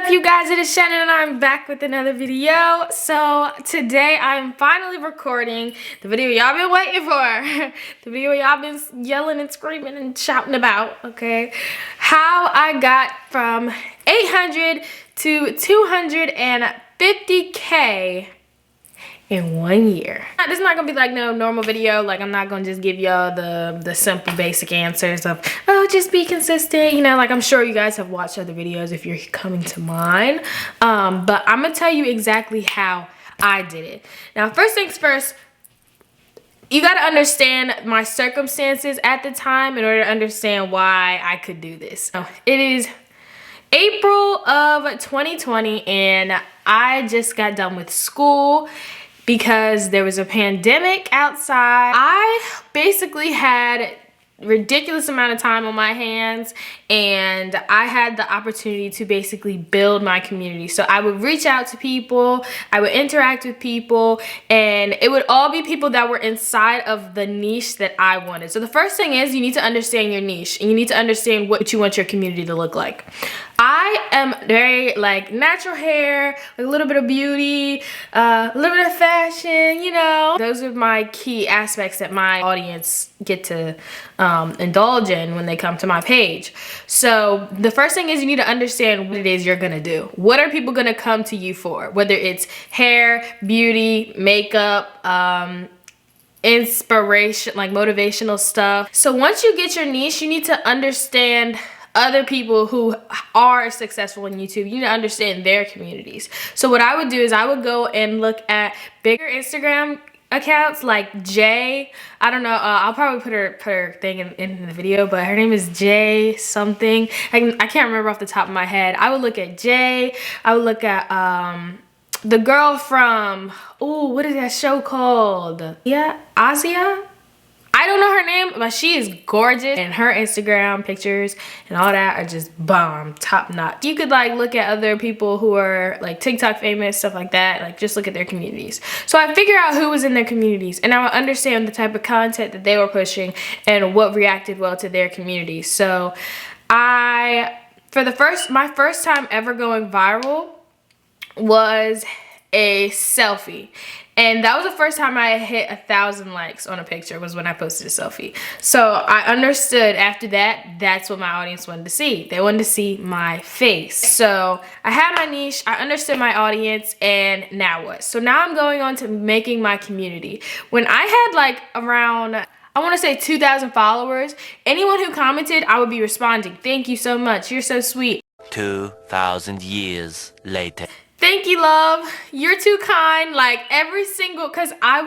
you guys? It is Shannon and I'm back with another video. So today I'm finally recording the video y'all been waiting for. The video y'all been yelling and screaming and shouting about, okay? How I got from 800 to 250K in 1 year. This is not gonna be like no normal video. Like, I'm not gonna just give y'all the simple basic answers of, oh, just be consistent. You know, like, I'm sure you guys have watched other videos if you're coming to mine. But I'm gonna tell you exactly how I did it. Now, first things first, you gotta understand my circumstances at the time in order to understand why I could do this. It is April of 2020 and I just got done with school because there was a pandemic outside. I basically had ridiculous amount of time on my hands and I had the opportunity to basically build my community. So I would reach out to people, I would interact with people, and it would all be people that were inside of the niche that I wanted. So the first thing is you need to understand your niche and you need to understand what you want your community to look like. I am very like natural hair, like a little bit of beauty, a little bit of fashion, you know. Those are my key aspects that my audience get to indulge in when they come to my page. So the first thing is you need to understand what it is you're gonna do. What are people gonna come to you for? Whether it's hair, beauty, makeup, inspiration, like motivational stuff. So once you get your niche, you need to understand other people who are successful in YouTube. You need to understand their communities. So what I would do is I would go and look at bigger Instagram accounts like Jay. I don't know, I'll probably put her thing in the video, but her name is Jay something. I can't remember off the top of my head. I would look at Jay. I would look at the girl from, ooh, what is that show called? Yeah, Asia? I don't know her name, but she is gorgeous and her Instagram pictures and all that are just bomb, top notch. You could like look at other people who are like TikTok famous, stuff like that, like just look at their communities. So I figure out who was in their communities and I would understand the type of content that they were pushing and what reacted well to their communities. So my first time ever going viral was a selfie. And that was the first time I hit 1,000 likes on a picture, was when I posted a selfie. So I understood after that, that's what my audience wanted to see. They wanted to see my face. So I had my niche, I understood my audience, and now what? So now I'm going on to making my community. When I had like around, I want to say 2,000 followers, anyone who commented, I would be responding. Thank you so much, you're so sweet. 2,000 years later. Thank you, love. You're too kind. Like every single, cause I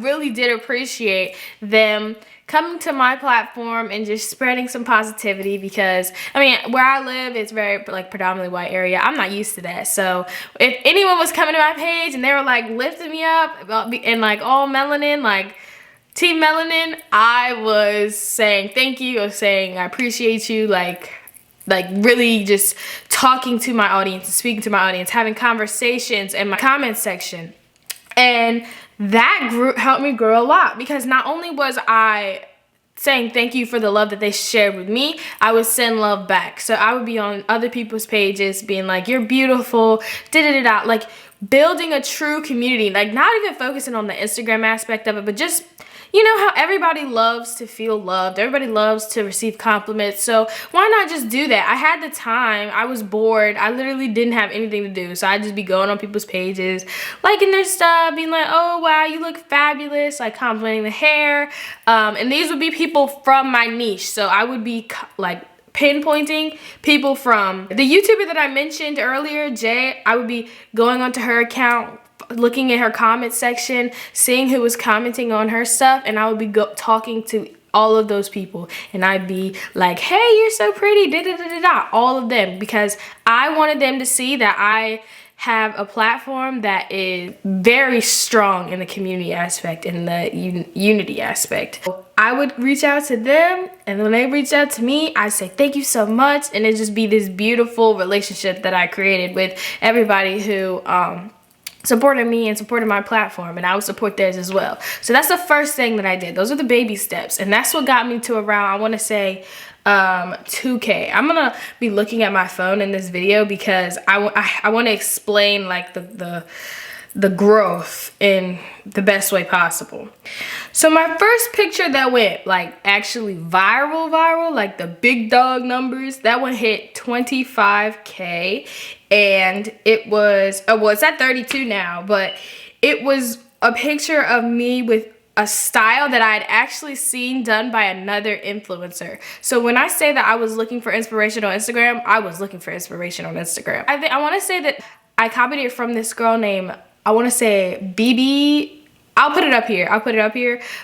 really did appreciate them coming to my platform and just spreading some positivity, because I mean, where I live, it's very like predominantly white area. I'm not used to that. So if anyone was coming to my page and they were like lifting me up and like all melanin, like team melanin, I was saying thank you, or saying I appreciate you, like really just talking to my audience and speaking to my audience, having conversations in my comment section. And that helped me grow a lot, because not only was I saying thank you for the love that they shared with me, I would send love back. So I would be on other people's pages being like, you're beautiful, da-da-da-da, like building a true community, like not even focusing on the Instagram aspect of it, but just, you know how everybody loves to feel loved, everybody loves to receive compliments, so why not just do that? I had the time, I was bored, I literally didn't have anything to do, so I'd just be going on people's pages, liking their stuff, being like, oh wow, you look fabulous, like complimenting the hair, and these would be people from my niche, so I would be like pinpointing people from the YouTuber that I mentioned earlier, Jay. I would be going onto her account, looking at her comment section, seeing who was commenting on her stuff, and I would be talking to all of those people, and I'd be like, hey, you're so pretty, da da da da da, all of them, because I wanted them to see that I have a platform that is very strong in the community aspect, in the unity aspect. I would reach out to them, and when they reach out to me, I say thank you so much, and it just be this beautiful relationship that I created with everybody who supported me and supported my platform, and I would support theirs as well. So that's the first thing that I did. Those are the baby steps, and that's what got me to around, I want to say 2K. I'm gonna be looking at my phone in this video because I want to explain like the growth in the best way possible. So my first picture that went like actually viral, like the big dog numbers, that one hit 25K, and it was, well, it's at 32 now, but it was a picture of me with a style that I had actually seen done by another influencer. So when I say that I was looking for inspiration on Instagram, I was looking for inspiration on Instagram. I want to say that I copied it from this girl named, I want to say BB. I'll put it up here.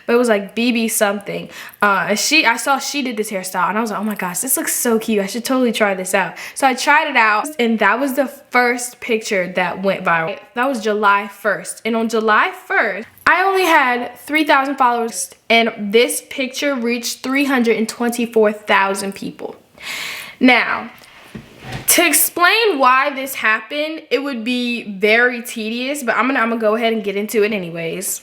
But it was like BB something. I saw she did this hairstyle, and I was like, oh my gosh, this looks so cute. I should totally try this out. So I tried it out, and that was the first picture that went viral. That was July 1st. And on July 1st, I only had 3,000 followers, and this picture reached 324,000 people. Now, to explain why this happened, it would be very tedious, but I'm gonna go ahead and get into it anyways.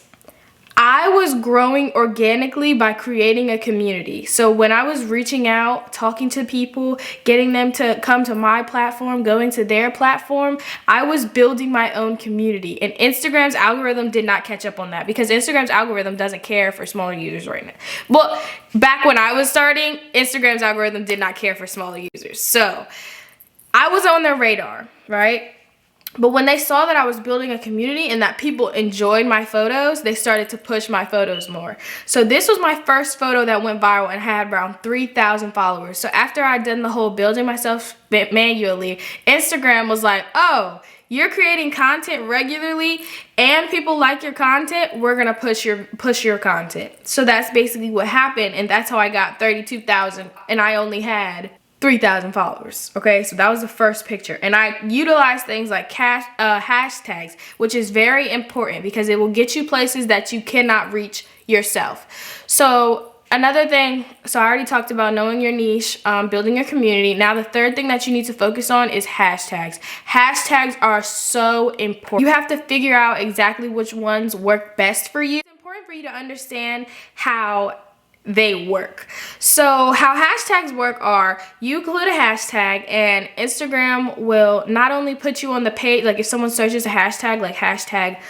I was growing organically by creating a community. So when I was reaching out, talking to people, getting them to come to my platform, going to their platform, I was building my own community. And Instagram's algorithm did not catch up on that because Instagram's algorithm doesn't care for smaller users right now. Well, back when I was starting, Instagram's algorithm did not care for smaller users. So I was on their radar, right? But when they saw that I was building a community and that people enjoyed my photos, they started to push my photos more. So this was my first photo that went viral and had around 3,000 followers. So after I'd done the whole building myself manually, Instagram was like, oh, you're creating content regularly and people like your content, we're gonna push your content. So that's basically what happened, and that's how I got 32,000 and I only had 3,000 followers. Okay, so that was the first picture, and I utilized things like hashtags, which is very important because it will get you places that you cannot reach yourself. So another thing, so I already talked about knowing your niche, building your community. Now the third thing that you need to focus on is hashtags. Hashtags are so important. You have to figure out exactly which ones work best for you. It's important for you to understand how they work. So how hashtags work are, you include a hashtag and Instagram will not only put you on the page, like if someone searches a hashtag like hashtag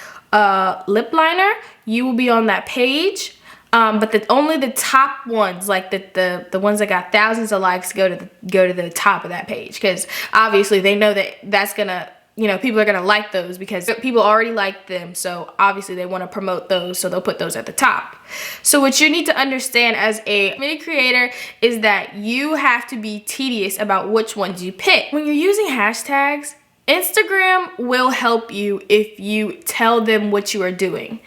lip liner, you will be on that page. But only the top ones, like the ones that got thousands of likes, go to the top of that page, because obviously they know that that's gonna, you know, people are gonna like those because people already like them. So obviously they want to promote those, so they'll put those at the top. So what you need to understand as a community creator is that you have to be tedious about which ones you pick. When you're using hashtags, Instagram will help you if you tell them what you are doing.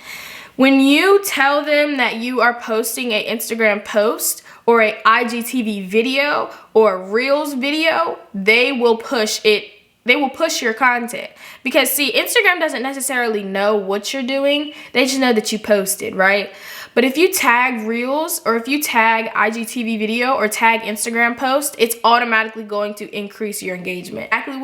When you tell them that you are posting an Instagram post or a IGTV video or a Reels video, they will push it. They will push your content, because see, Instagram doesn't necessarily know what you're doing. They just know that you posted, right? But if you tag Reels or if you tag IGTV video or tag Instagram post, it's automatically going to increase your engagement. Exactly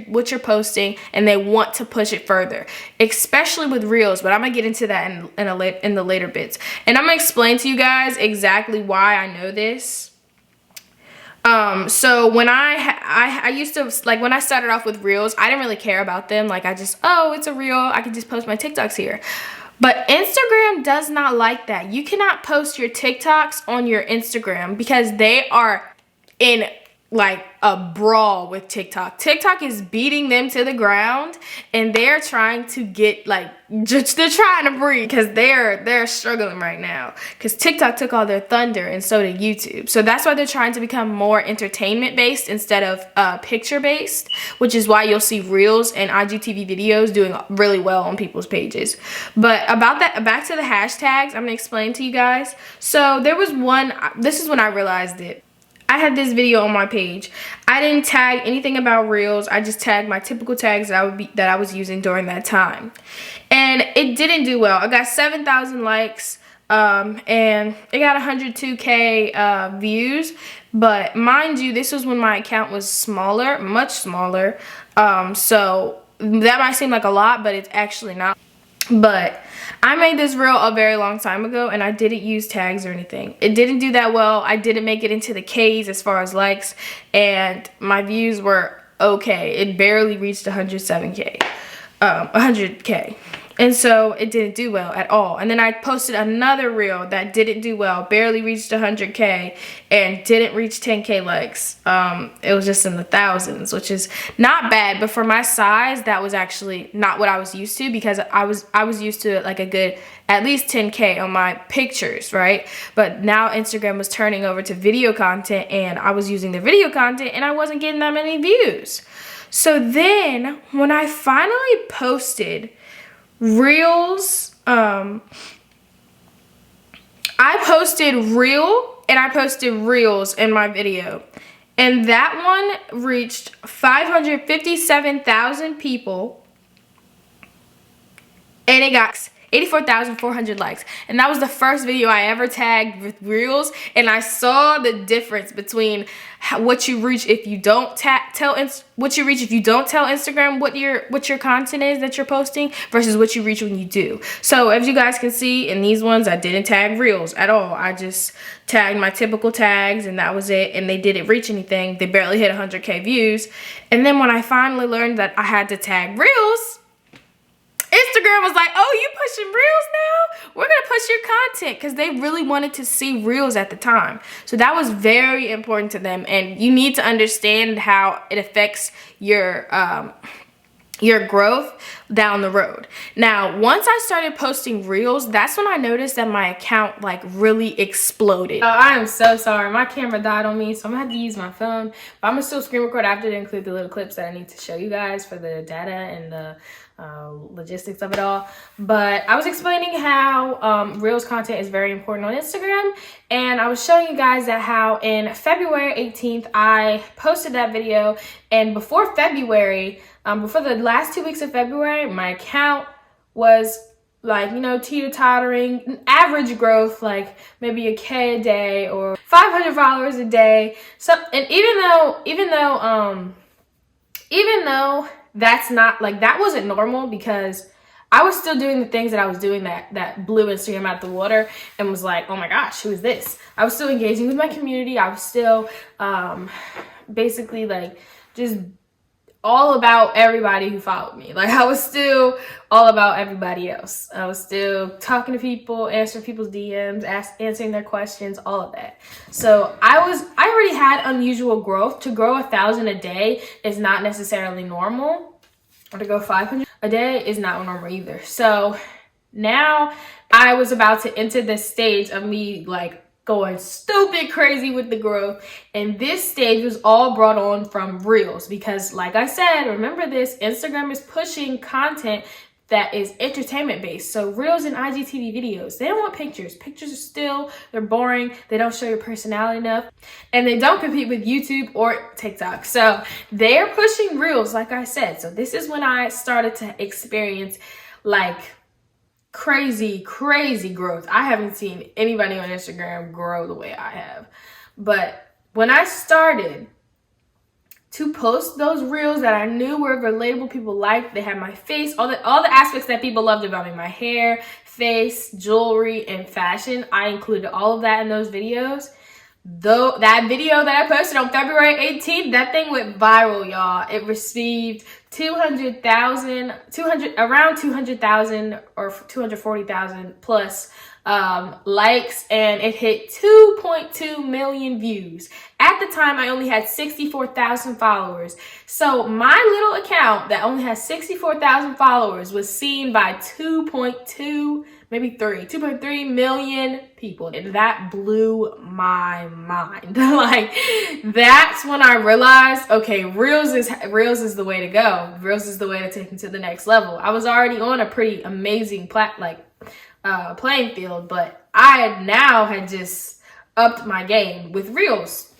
what you're posting, and they want to push it further, especially with Reels. But I'm gonna get into that in the later bits, and I'm gonna explain to you guys exactly why I know this. So when I used to, like, when I started off with Reels, I didn't really care about them. Like, I just, oh, it's a Reel, I can just post my TikToks here. But Instagram does not like that. You cannot post your TikToks on your Instagram because they are in like a brawl with TikTok. TikTok is beating them to the ground, and they're trying to get, like, just, they're trying to breathe because they're struggling right now because TikTok took all their thunder, and so did YouTube. So that's why they're trying to become more entertainment based instead of picture based, which is why you'll see Reels and IGTV videos doing really well on people's pages. But about that, back to the hashtags, I'm gonna explain to you guys. So there was one, this is when I realized it. I had this video on my page. I didn't tag anything about Reels. I just tagged my typical tags that I was using during that time. And it didn't do well. I got 7,000 likes and it got 102K views. But mind you, this was when my account was smaller, much smaller. So that might seem like a lot, but it's actually not. But I made this reel a very long time ago, and I didn't use tags or anything. It didn't do that well. I didn't make it into the Ks as far as likes, and my views were okay. It barely reached 107K, 100K. And so it didn't do well at all. And then I posted another reel that didn't do well, barely reached 100K, and didn't reach 10K likes. It was just in the thousands, which is not bad, but for my size, that was actually not what I was used to, because I was used to like a good at least 10K on my pictures, right? But now Instagram was turning over to video content, and I was using the video content, and I wasn't getting that many views. So then when I finally posted reels, I posted reel and I posted reels in my video, and that one reached 557,000 people, and it got 84,400 likes. And that was the first video I ever tagged with reels, and I saw the difference between what you reach if you don't tell Instagram what your content is that you're posting versus what you reach when you do. So as you guys can see in these ones, I didn't tag reels at all. I just tagged my typical tags, and that was it, and they didn't reach anything. They barely hit 100K views. And then when I finally learned that I had to tag reels, Instagram was like, oh, you pushing reels now? We're going to push your content, because they really wanted to see reels at the time. So that was very important to them, and you need to understand how it affects your growth down the road. Now, once I started posting reels, that's when I noticed that my account like really exploded. I am so sorry. My camera died on me, so I'm gonna have to use my phone. But I'm gonna still screen record after to include the little clips that I need to show you guys for the data and the logistics of it all. But I was explaining how reels content is very important on Instagram, and I was showing you guys that how in February 18th I posted that video, and before February, before the last 2 weeks of February, my account was like, you know, teeter-tottering, average growth, like maybe a K a day or 500 followers a day. So, and even though that's not, like, that wasn't normal, because I was still doing the things that I was doing that blew Instagram out the water and was like, oh my gosh, who is this? I was still engaging with my community. I was still basically like just all about everybody who followed me. Like, I was still all about everybody else. I was still talking to people, answering people's DMs, answering their questions, all of that. So I already had unusual growth. To grow 1,000 a day is not necessarily normal. Or to go 500 a day is not normal either. So now I was about to enter this stage of me like going stupid crazy with the growth, and this stage was all brought on from reels, because like I said, remember this, Instagram is pushing content that is entertainment based. So reels and IGTV videos, they don't want pictures. Pictures are still, they're boring, they don't show your personality enough, and they don't compete with YouTube or TikTok. So they're pushing reels, like I said. So this is when I started to experience like crazy growth. I haven't seen anybody on Instagram grow the way I have. But when I started to post those reels that I knew were relatable, people liked, they had my face, all the aspects that people loved about me, my hair, face, jewelry, and fashion, I included all of that in those videos. Though that video that I posted on February 18th, that thing went viral, y'all. It received around 200,000 or 240,000 plus likes, and it hit 2.2 million views. At the time, I only had 64,000 followers. So my little account that only has 64,000 followers was seen by 2.3 million people. And that blew my mind. Like, that's when I realized, okay, Reels is the way to go. Reels is the way to take me to the next level. I was already on a pretty amazing playing field, but I now had just upped my game with Reels.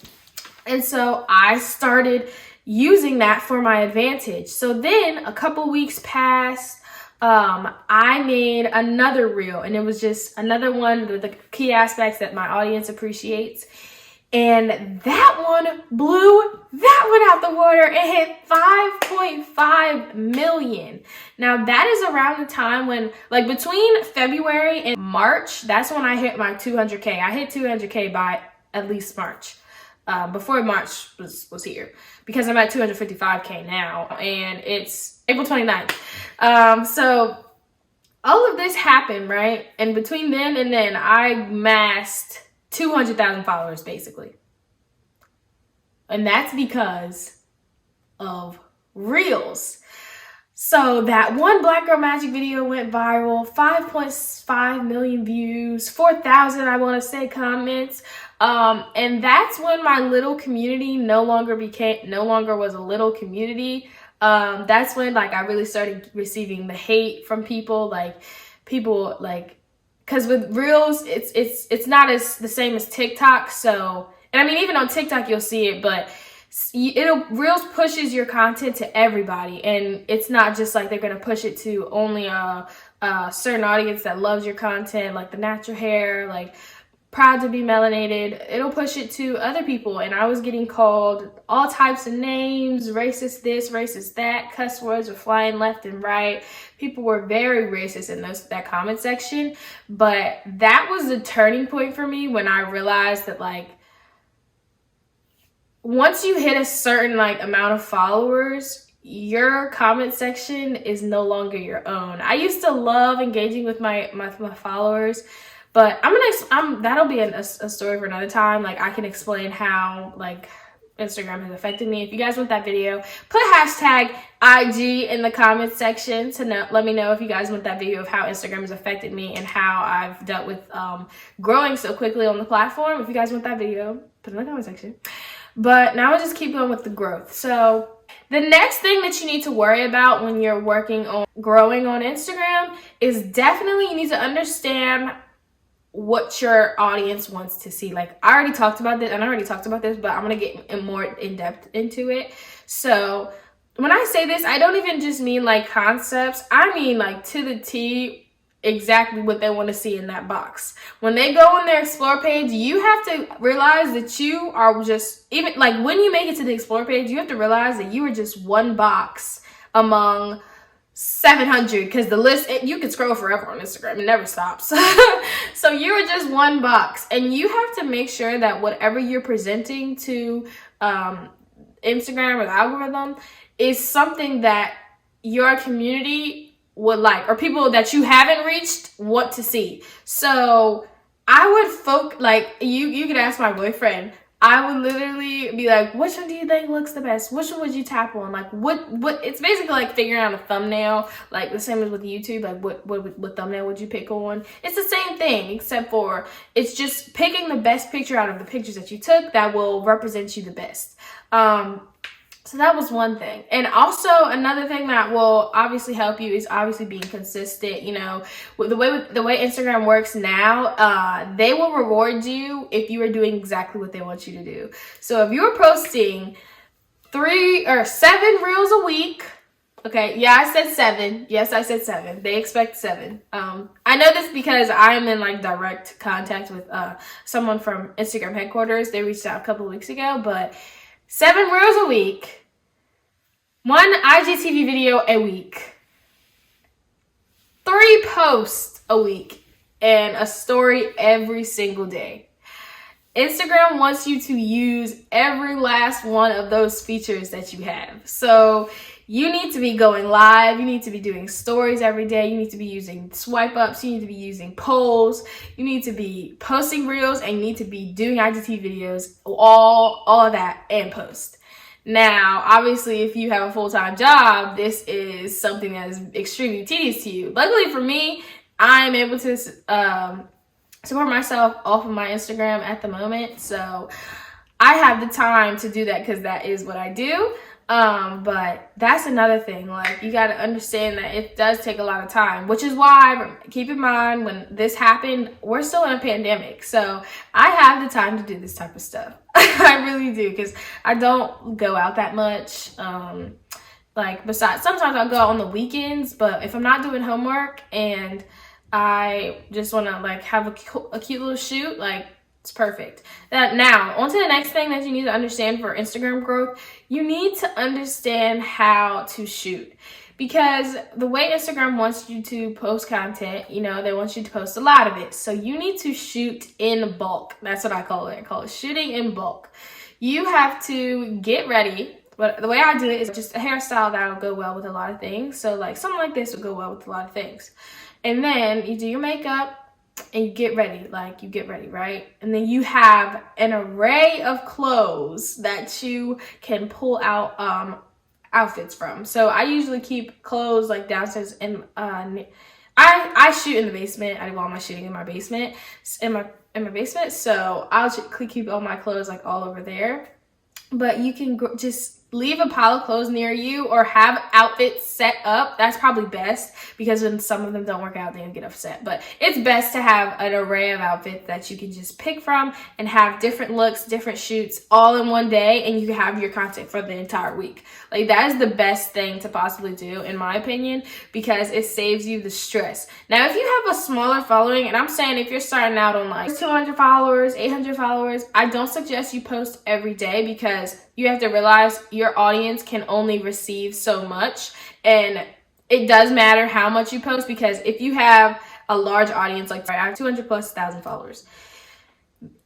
And so I started using that for my advantage. So then a couple weeks passed. I made another reel, and it was just another one of the key aspects that my audience appreciates. And that one blew that one out the water. It hit 5.5 million. Now that is around the time when, like between February and March, that's when I hit my 200K. I hit 200K by at least March. Before March was here, because I'm at 255K now, and it's April 29th. So all of this happened, right? And between then and then, I massed 200,000 followers, basically. And that's because of Reels. So that one Black Girl Magic video went viral, 5.5 million views, 4,000, I want to say, comments. And that's when my little community no longer was a little community. That's when like I really started receiving the hate from people, because with Reels, it's not as the same as TikTok. So, and I mean, even on TikTok, you'll see it, but Reels pushes your content to everybody, and it's not just like they're gonna push it to only a certain audience that loves your content, like the natural hair, like proud to be melanated. It'll push it to other people, and I was getting called all types of names, racist this, racist that, cuss words were flying left and right. People were very racist in that comment section, but that was the turning point for me when I realized that like once you hit a certain like amount of followers, your comment section is no longer your own. I used to love engaging with my followers, but that'll be a story for another time. Like I can explain how like Instagram has affected me. If you guys want that video, put hashtag IG in the comments section to let me know if you guys want that video of how Instagram has affected me and how I've dealt with growing so quickly on the platform. If you guys want that video, put it in the comment section. But now I'll just keep going with the growth. So the next thing that you need to worry about when you're working on growing on Instagram is definitely you need to understand what your audience wants to see. Like I already talked about this, but I'm going to get more in depth into it. So when I say this, I don't even just mean like concepts. I mean like to the T, exactly what they want to see in that box. When they go on their explore page, you have to realize that you are just, even like when you make it to the explore page, you have to realize that you are just one box among 700, because the list, you can scroll forever on Instagram, it never stops. So you are just one box, and you have to make sure that whatever you're presenting to Instagram or the algorithm is something that your community would like, or people that you haven't reached want to see. So I would like you could ask my boyfriend. I would literally be like, which one do you think looks the best? Which one would you tap on? Like what it's basically like figuring out a thumbnail, like the same as with YouTube. Like what thumbnail would you pick on? It's the same thing, except for it's just picking the best picture out of the pictures that you took that will represent you the best. So that was one thing. And also another thing that will obviously help you is obviously being consistent. You know, with the way Instagram works now, they will reward you if you are doing exactly what they want you to do. So if you're posting 3 or 7 reels a week, okay, yeah, I said 7. Yes, I said 7. They expect 7. I know this because I'm in like direct contact with someone from Instagram headquarters. They reached out a couple of weeks ago, but 7 reels a week, 1 IGTV video a week, 3 posts a week, and a story every single day. Instagram wants you to use every last one of those features that you have. So you need to be going live. You need to be doing stories every day. You need to be using swipe ups. You need to be using polls. You need to be posting reels, and you need to be doing IGTV videos, all of that, and post. Now, obviously, if you have a full-time job, this is something that is extremely tedious to you. Luckily for me, I'm able to support myself off of my Instagram at the moment. So I have the time to do that because that is what I do. But that's another thing. Like, you got to understand that it does take a lot of time, which is why, keep in mind, when this happened, we're still in a pandemic. So I have the time to do this type of stuff. I really do, because I don't go out that much. Like, besides, sometimes I'll go out on the weekends, but if I'm not doing homework and I just want to like have a cute little shoot, like It's perfect. Now, on to the next thing that you need to understand for Instagram growth. You need to understand how to shoot. Because the way Instagram wants you to post content, you know, they want you to post a lot of it. So you need to shoot in bulk. That's what I call it. I call it shooting in bulk. You have to get ready. But the way I do it is just a hairstyle that will go well with a lot of things. So like something like this would go well with a lot of things. And then you do your makeup and you get ready. Like you get ready, right? And then you have an array of clothes that you can pull out outfits from. So I usually keep clothes like downstairs in I shoot in the basement. I do all my shooting in my basement. In my basement. So I'll keep all my clothes like all over there. But you can just leave a pile of clothes near you or have outfits set up. That's probably best because when some of them don't work out, they get upset. But it's best to have an array of outfits that you can just pick from and have different looks, different shoots all in one day, and you can have your content for the entire week. Like that is the best thing to possibly do, in my opinion, because it saves you the stress. Now, if you have a smaller following, and I'm saying if you're starting out on like 200 followers, 800 followers, I don't suggest you post every day because you have to realize your audience can only receive so much. And it does matter how much you post because if you have a large audience, like I have 200,000+ followers,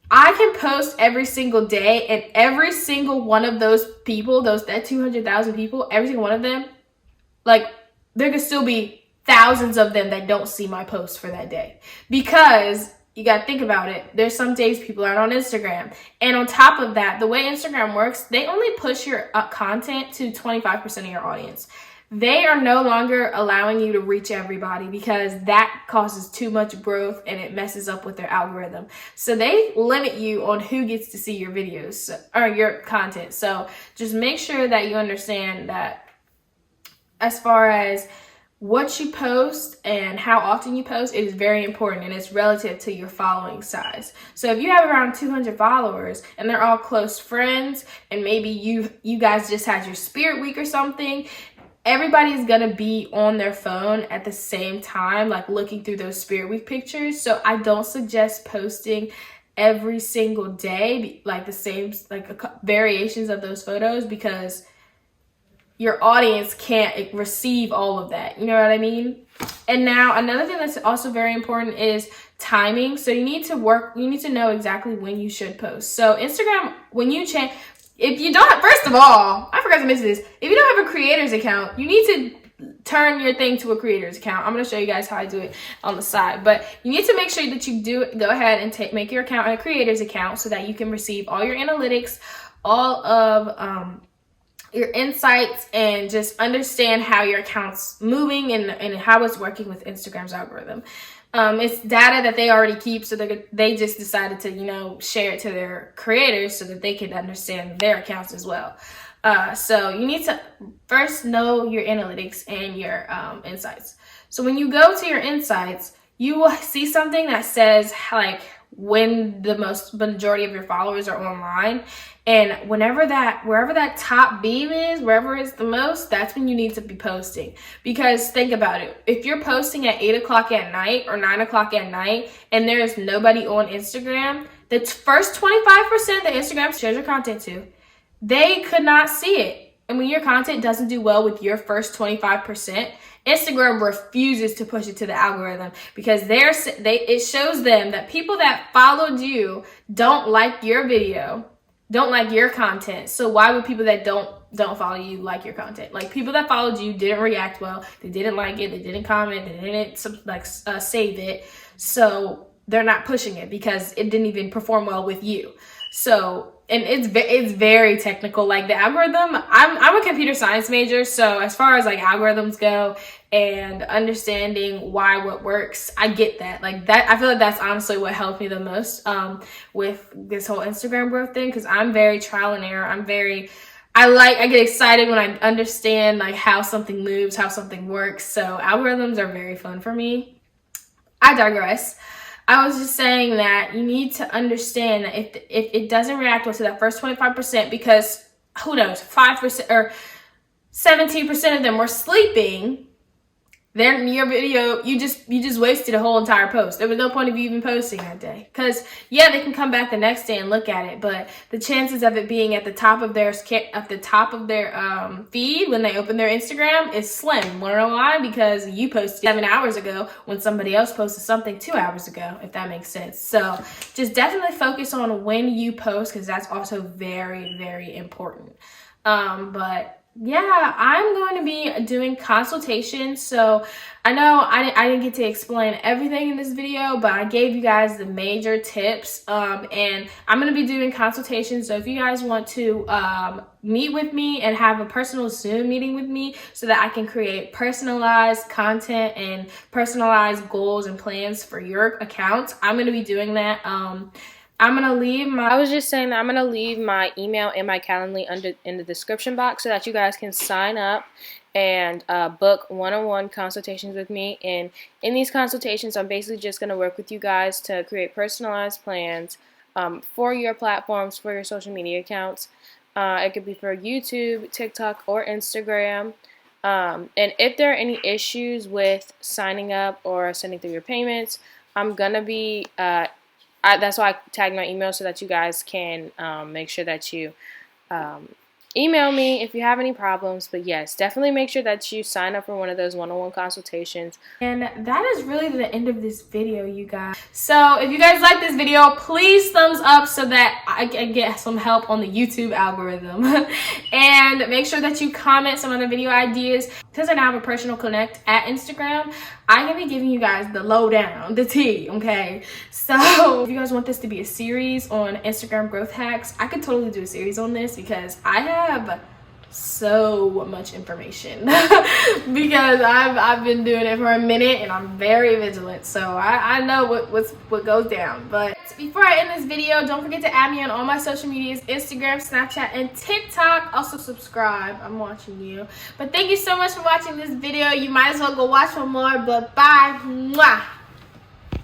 I can post every single day and every single one of those people, that 200,000 people, every single one of them, like there could still be thousands of them that don't see my post for that day because you got to think about it. There's some days people aren't on Instagram. And on top of that, the way Instagram works, they only push your content to 25% of your audience. They are no longer allowing you to reach everybody because that causes too much growth and it messes up with their algorithm. So they limit you on who gets to see your videos or your content. So just make sure that you understand that as far as what you post and how often you post, it is very important and it's relative to your following size. So if you have around 200 followers and they're all close friends and maybe you guys just had your spirit week or something, everybody's gonna be on their phone at the same time, like looking through those spirit week pictures. So I don't suggest posting every single day, like the same, like variations of those photos because your audience can't receive all of that. You know what I mean? And now another thing that's also very important is timing. So you need to know exactly when you should post. So Instagram, when you change, if you don't, first of all, I forgot to mention this. If you don't have a creator's account, you need to turn your thing to a creator's account. I'm going to show you guys how I do it on the side. But you need to make sure that you go ahead and make your account a creator's account so that you can receive all your analytics, all of your insights, and just understand how your account's moving and how it's working with Instagram's algorithm. It's data that they already keep, so they just decided to, share it to their creators so that they can understand their accounts as well. So you need to first know your analytics and your insights. So when you go to your insights, you will see something that says like when the majority of your followers are online. And wherever that top beam is, wherever it's the most, that's when you need to be posting. Because think about it. If you're posting at 8 o'clock at night or 9 o'clock at night and there's nobody on Instagram, the first 25% that Instagram shares your content to, they could not see it. And when your content doesn't do well with your first 25%, Instagram refuses to push it to the algorithm because it shows them that people that followed you don't like your video, don't like your content. So why would people that don't follow you like your content? Like people that followed you didn't react well, they didn't like it, they didn't comment, they didn't save it. So they're not pushing it because it didn't even perform well with you. So, and it's very technical. Like the algorithm, I'm a computer science major, so as far as like algorithms go and understanding why what works, I get that. Like that, I feel like that's honestly what helped me the most with this whole Instagram growth thing, because I'm very trial and error. I get excited when I understand like how something moves, how something works. So algorithms are very fun for me. I digress. I was just saying that you need to understand that if it doesn't react well to that first 25%, because who knows, 5% or 17% of them were sleeping, then your video, you just wasted a whole entire post. There was no point of you even posting that day. Because yeah, they can come back the next day and look at it, but the chances of it being at the top of their feed when they open their Instagram is slim. Wanna know why? Because you posted 7 hours ago when somebody else posted something 2 hours ago, if that makes sense. So just definitely focus on when you post, because that's also very, very important. But yeah, I'm going to be doing consultations. So I know I didn't get to explain everything in this video, but I gave you guys the major tips. And I'm going to be doing consultations. So if you guys want to meet with me and have a personal Zoom meeting with me so that I can create personalized content and personalized goals and plans for your accounts, I'm going to be doing that. I'm going to leave my email and my Calendly in the description box so that you guys can sign up and book one-on-one consultations with me. And in these consultations, I'm basically just going to work with you guys to create personalized plans for your platforms, for your social media accounts. It could be for YouTube, TikTok, or Instagram. And if there are any issues with signing up or sending through your payments, I'm going to be... that's why I tagged my email so that you guys can make sure that you email me if you have any problems. But yes, definitely make sure that you sign up for one of those one-on-one consultations. And that is really the end of this video, you guys. So if you guys like this video, please thumbs up so that I can get some help on the YouTube algorithm. And make sure that you comment some other video ideas. Because I now have a personal connect at Instagram, I can be giving you guys the lowdown, the tea, okay? So if you guys want this to be a series on Instagram growth hacks, I could totally do a series on this because I have so much information because I've been doing it for a minute and I'm very vigilant, so I know what goes down. But before I end this video, don't forget to add me on all my social medias: Instagram, Snapchat, and TikTok. Also subscribe. I'm watching you. But thank you so much for watching this video. You might as well go watch one more, but bye. Mwah.